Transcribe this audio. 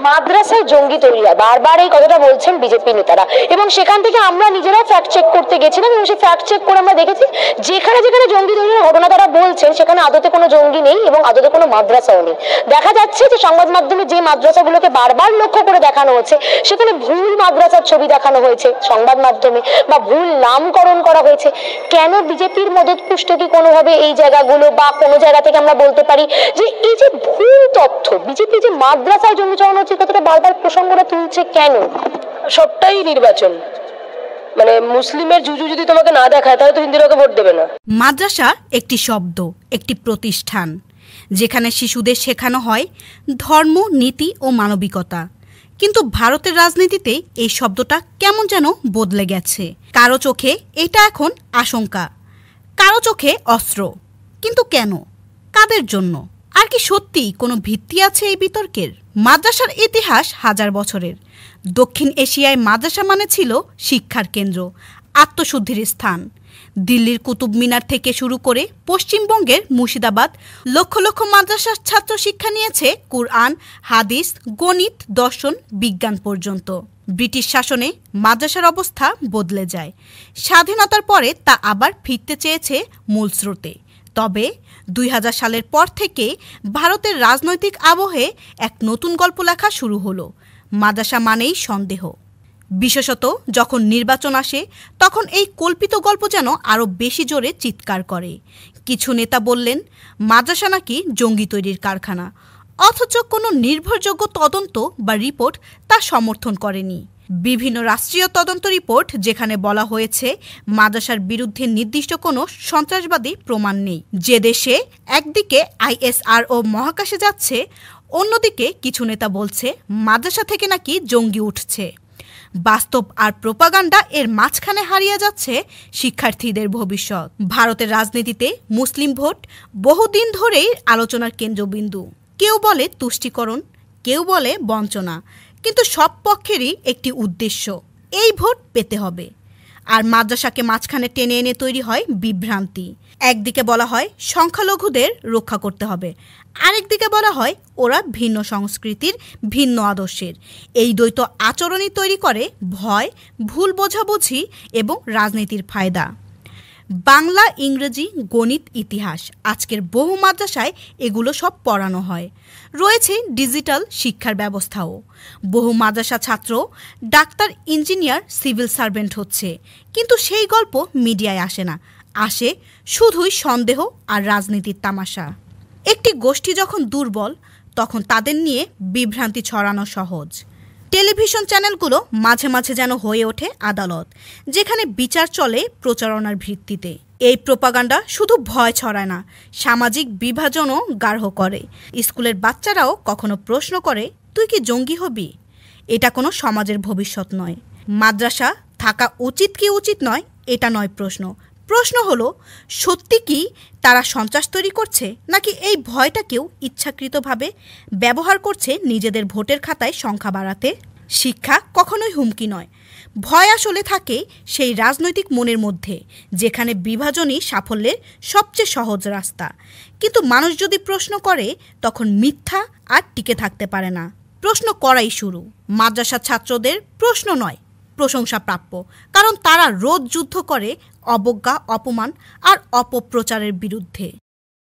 মাদ্রাসায় জঙ্গি তৈরি হয়, বারবার এই কথাটা বলছেন বিজেপি নেতারা, এবং সেখান থেকে আমরা নিজেরাও ফ্যাক্ট চেক করতে গেছিলাম এবং সেই ফ্যাক্ট চেক করে আমরা দেখেছি যেখানে যেখানে জঙ্গি তৈরির ঘটনা তারা বলছেন সেখানে আদতে কোনো জঙ্গি নেই এবং আদতে কোনো মাদ্রাসাও নেই। দেখা যাচ্ছে যে সংবাদ মাধ্যমে যে মাদ্রাসাগুলোকে বারবার লক্ষ্য করে দেখানো হচ্ছে সেখানে ভুল মাদ্রাসার ছবি দেখানো হয়েছে সংবাদ মাধ্যমে, বা ভুল নামকরণ করা হয়েছে। কেন বিজেপির মদতপুষ্ট কি কোনোভাবে এই জায়গাগুলো বা কোনো জায়গা থেকে আমরা বলতে পারি যে এই যে ভুল তথ্য বিজেপি যে মাদ্রাসায় জঙ্গি চালানো হচ্ছে কথাটা বারবার প্রসঙ্গটা তুলছে কেন? সবটাই নির্বাচন, মানে মুসলিমের জুজু যদি তোমাকে না দেখায় তাহলে তো হিন্দুরাকে ভোট দেবে না। মাদ্রাসা একটি শব্দ, একটি প্রতিষ্ঠান যেখানে শিশুদের শেখানো হয় ধর্ম, নীতি ও মানবিকতা। কিন্তু ভারতের রাজনীতিতে এই শব্দটা কেমন যেন বদলে গেছে। কারো চোখে এটা এখন আশঙ্কা, কারো চোখে অস্ত্র। কিন্তু কেন? কাদের জন্য? আর কি সত্যি কোনো ভিত্তি আছে এই বিতর্কের? মাদ্রাসার ইতিহাস হাজার বছরের। দক্ষিণ এশিয়ায় মাদ্রাসা মানে ছিল শিক্ষার কেন্দ্র, আত্মশুদ্ধির স্থান। দিল্লির কুতুব মিনার থেকে শুরু করে পশ্চিমবঙ্গের মুর্শিদাবাদ লক্ষ লক্ষ মাদ্রাসার ছাত্র শিক্ষা নিয়েছে কুরআন, হাদিস, গণিত, দর্শন, বিজ্ঞান পর্যন্ত। ব্রিটিশ শাসনে মাদ্রাসার অবস্থা বদলে যায়। স্বাধীনতার পরে তা আবার ফিরতে চেয়েছে মূল স্রোতে। তবে 2000 সালের পর থেকে ভারতের রাজনৈতিক আবহে এক নতুন গল্প লেখা শুরু হলো। মাদ্রাসা মানেই সন্দেহ। বিশেষত যখন নির্বাচন আসে তখন এই কল্পিত গল্প যেন আরও বেশি জোরে চিৎকার করে। কিছু নেতা বললেন মাদ্রাসা নাকি জঙ্গি তৈরির কারখানা, অথচ কোনো নির্ভরযোগ্য তদন্ত বা রিপোর্ট তা সমর্থন করেনি। বিভিন্ন রাষ্ট্রীয় তদন্ত রিপোর্ট যেখানে বলা হয়েছে মাদ্রাসার বিরুদ্ধে নির্দিষ্ট কোনো সন্ত্রাসবাদী প্রমাণ নেই। যে দেশে একদিকে ISR ও মহাকাশে যাচ্ছে, অন্যদিকে কিছু নেতা বলছে মাদ্রাসা থেকে নাকি জঙ্গি উঠছে। বাস্তব আর প্রোপাগান্ডা এর মাঝখানে হারিয়ে যাচ্ছে শিক্ষার্থীদের ভবিষ্যৎ। ভারতের রাজনীতিতে মুসলিম ভোট বহুদিন ধরেই আলোচনার কেন্দ্রবিন্দু। কেউ বলে তুষ্টিকরণ, কেউ বলে বঞ্চনা, কিন্তু সব পক্ষেরই একটি উদ্দেশ্য, এই ভোট পেতে হবে। আর মাদ্রাসাকে মাঝখানে টেনে এনে তৈরি হয় বিভ্রান্তি। একদিকে বলা হয় সংখ্যালঘুদের রক্ষা করতে হবে, আরেকদিকে বলা হয় ওরা ভিন্ন সংস্কৃতির, ভিন্ন আদর্শের। এই দ্বৈত আচরণই তৈরি করে ভয়, ভুল বোঝাবুঝি এবং রাজনীতির ফায়দা। বাংলা, ইংরেজি, গণিত, ইতিহাস, আজকের বহু মাদ্রাসায় এগুলো সব পড়ানো হয়। রয়েছে ডিজিটাল শিক্ষার ব্যবস্থাও। বহু মাদ্রাসা ছাত্র ডাক্তার, ইঞ্জিনিয়ার, সিভিল সার্ভেন্ট হচ্ছে, কিন্তু সেই গল্প মিডিয়ায় আসে না। আসে শুধুই সন্দেহ আর রাজনীতির তামাশা। একটি গোষ্ঠী যখন দুর্বল তখন তাদের নিয়ে বিভ্রান্তি ছড়ানো সহজ। টেলিভিশন চ্যানেলগুলো মাঝে মাঝে যেন হয়ে ওঠে আদালত, যেখানে বিচার চলে প্রচারণার ভিত্তিতে। এই প্রোপাগান্ডা শুধু ভয় ছড়ায় না, সামাজিক বিভাজনও গাঢ় করে। স্কুলের বাচ্চারাও কখনো প্রশ্ন করে, তুই কি জঙ্গি হবি? এটা কোনো সমাজের ভবিষ্যৎ নয়। মাদ্রাসা থাকা উচিত কি উচিত নয় এটা নয় প্রশ্ন। প্রশ্ন হলো সত্যি কি তারা সন্ত্রাস তৈরি করছে, নাকি এই ভয়টাকেও ইচ্ছাকৃতভাবে ব্যবহার করছে নিজেদের ভোটের খাতায় সংখ্যা বাড়াতে? শিক্ষা কখনোই হুমকি নয়, ভয় আসলে থাকে সেই রাজনৈতিক মনের মধ্যে, যেখানে বিভাজনই সাফল্যের সবচেয়ে সহজ রাস্তা। কিন্তু মানুষ যদি প্রশ্ন করে তখন মিথ্যা আর টিকে থাকতে পারে না। প্রশ্ন করাই শুরু। মাদ্রাসা ছাত্রদের প্রশ্ন নয়, প্রশংসা প্রাপ্য, কারণ তারা রোজ যুদ্ধ করে অবজ্ঞা, অপমান আর অপপ্রচারের বিরুদ্ধে।